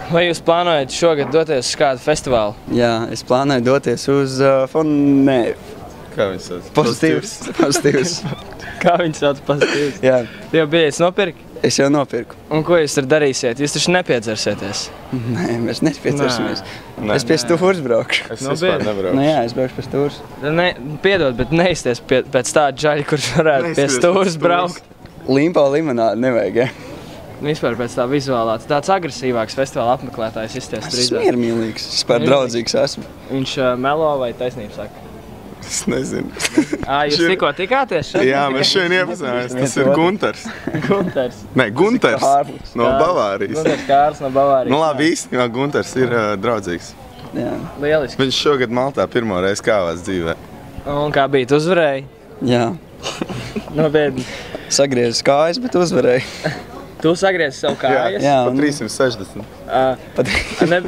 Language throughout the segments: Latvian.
Vai jūs plānojat šogad doties uz kādu festivālu? Jā, es plānoju doties uz Kā viņš sauc? Pozitīvs. Kā viņi sauc pozitīvs? Jā, Jau biļetes nopirki? es jau nopirku. Un ko jūs tur darīsiet? Jūs taču nepiedzersiet. Nē, mēs nepieciešamies. Nē. Es pie stūras braukšu. Es Nu, vispār bet- nebraucu. Nu jā, es braukšu pie stūras. Piedod, bet neizties pēc tāda džaļa, kurš varētu pie Neizties stūras pēc braukt. Limpo limonādi nevajag, ja? Vispār pēc tā vizuālā. Tāds agresīvāks festivāla apmeklētājs izties Es drīzāk. esmu miermīlīgs, es pār draudzīgs esmu. Viņš melo vai taisnību saka? Es nezinu. Jūs tikko tikāties šeit? Jā, mēs šodien iepazināmies. Tas ir Gunters. Gunters. Nē, Gunters Kārlis. no Bavārijas. Gunters Kārlis no Bavārijas. Nu labi, īstenībā Gunters ir draudzīgs. Jā, Lieliski. Viņš šogad Maltā pirmo reizi kāvās dzīvē. Un kā bija? Tu uzvarēji? jā. Nopietni. Sagriezis kājas, bet uzvarēju. Tu sagriezi savu kājas? Jā, Pa un 360.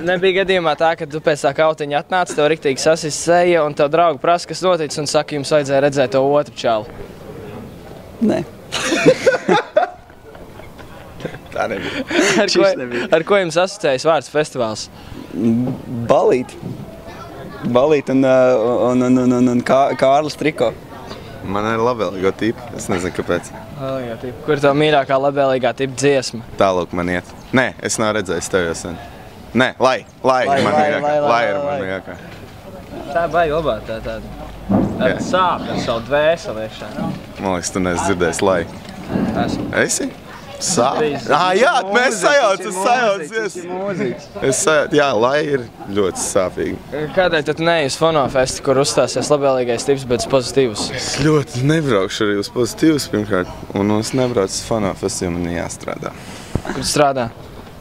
Nebija gadījumā tā, ka tu pēc tā kautiņa atnāc, tev riktīgi sasist seja un tev draugi prasa, kas noticis un saka, jums vajadzēja redzēt to otru čalu. nē. Tā nebija. Ar ko jums asociējas vārds festivāls? Balīt. Balīt un Kārlis Triko. Man ir labvēlīgo tipu. Es nezinu, kāpēc. Kur ir tā mīļākā labvēlīgā tipa dziesma? Tālūk man iet. Nē, es nav redzējis tev jau sen. Nē, lai ir man mīļākā. Lai ir man mīļākā. Tā baigi labā, tāda sāp ar savu dvēseli iekšā. Man liekas, tu neesi dzirdējis lai. Esmu. Esi? Sāp? Drīz. Jā, mēs sajaucamies. Es sajaucu, jā, lai ir ļoti sāpīgi. Kādēļ tad neej uz Fonofesti, kur uzstāsies labvēlīgais tips, bet pozitīvs? Es ļoti nebraukšu arī uz pozitīvus pirmkārt. Un es nebraucu uz Fonofesti, jo man ir jāstrādā. Kur strādā?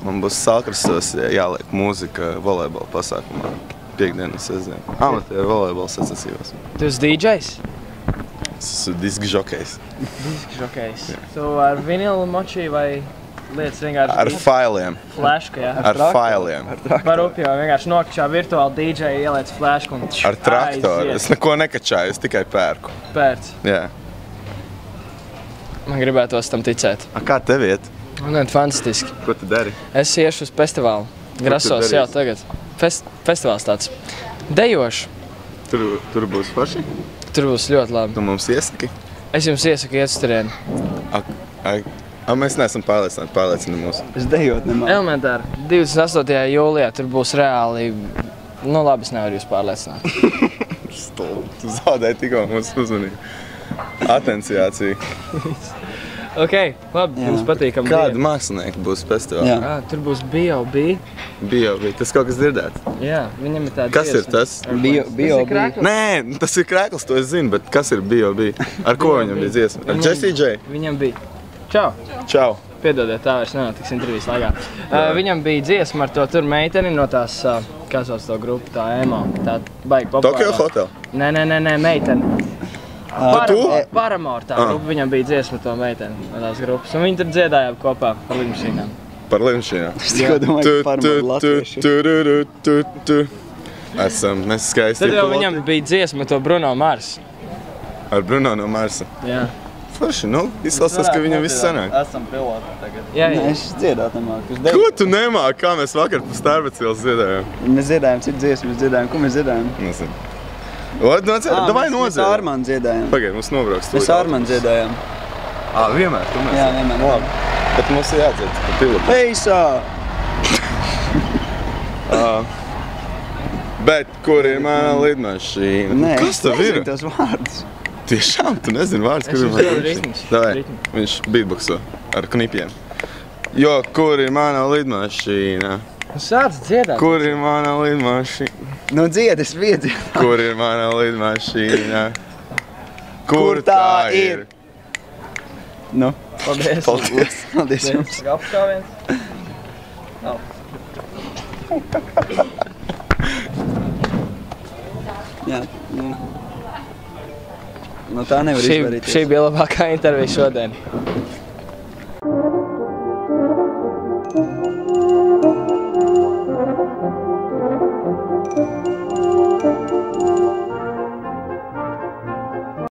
Man būs Salkrastos jāliek mūzika volejbola pasākumā. Piektdienu, sestdienu. Amatieru volejbola sacensībās. Tu esi DJs? Es esmu diska žokejs. Žokejs. Tu ar vinilu močī vai lietas vienkārši Ar failiem. flashku, jā? Ar failiem. Par upi jau vienkārši nokačā virtuāli DJ ieliec flashku un Ar traktoru. Es neko nekačāju, es tikai pērku. Pērc. Jā. Man gribētos tam ticēt. Kā tev iet? Man ir fantastiski. Ko tu dari? Es iešu uz festivālu. Grasos darīsi? jau tagad. Festivāls tāds. Dejošs. Tur būs forši? Tur būs ļoti labi. Tu mums iesaki? Es jums iesaku iet uz turieni. Mēs neesam pārliecināti, pārliecina mūs. Es dejot nemāku. Elementāri. 28. jūlijā tur būs reāli... Nu labi, es nevaru jūs pārliecināt. Tu zaudēji tikko mums uzmanību. Atenciācija. Ok, labi, jums patīkam Kāda mākslinieka būs festivālā? Jā. Tur būs B.O.B. Bija, tas kaut kas dzirdēts. Jā, viņam ir tāda Kas ir tas? B.O.B. Nē, tas ir krēkls, to es zinu, bet kas ir B.O.B? Ar ko viņam bija dziesma? Ar Jessie J? Viņam bija... Čau! Čau! Piedodiet, tā vairs nenotiks intervijas laikā. Viņam bija dziesma ar to tur meiteni no tās, kā sauc to grupu, tā emo, tā baigi populārā. Tokyo Hotel? Nē, meiteni. Tu? Paramore tā grupa, viņam bija dziesma to meiteni no tās grupas. Un viņi tur dziedāja kopā par lidmašīnām. Par lidmašīnām. Es tikko domāju, ka parmāri latvieši. Esam, mēs skaisti Tad jau viņam bija dziesma to Bruno Mars. Ar Bruno no Marsa. Jā. Forši, nu, izlasās, ka viņam viss sanāk. Esam piloti tagad. Jā, Nē, jā. es dziedāt nemāku. Es Ko deju. tu nemāki? Kā mēs vakar pa Starbacils dziedājām? Mēs dziedājām citu dziesmu, mēs dziedājām. Ko mēs dziedājām? Nezinu. Davai Mēs nozēr. Armānu dziedājām. Pagaid, mums nobrauks. Mēs Armānu dziedājām. Vienmēr, tu mēs. Jā, vienmēr. Labi. Bet mums ir jādzied pa pilotu. Eisā! Bet kur ir mana lidmašīna? Nē, Kas tev ir? Es nezinu tos vārdus. Tiešām, tu nezini vārds, kur Es ir jums mana dodu lidmašīna? ritmus. Davai, Ritmu. viņš beatboxo ar knipiem. Jo, kur ir mana lidmašīna? Sāc dziedāt. Kur ir mana lidmašīna? Nu dzied, es viedziedu. Kur ir mana lidmašīna? Kur tā ir? Nu, Paldies. Paldies. paldies jums. Gaps kā viens? Jā, nu. Nu tā nevar izvairīties. Šī bija labākā intervija šodien.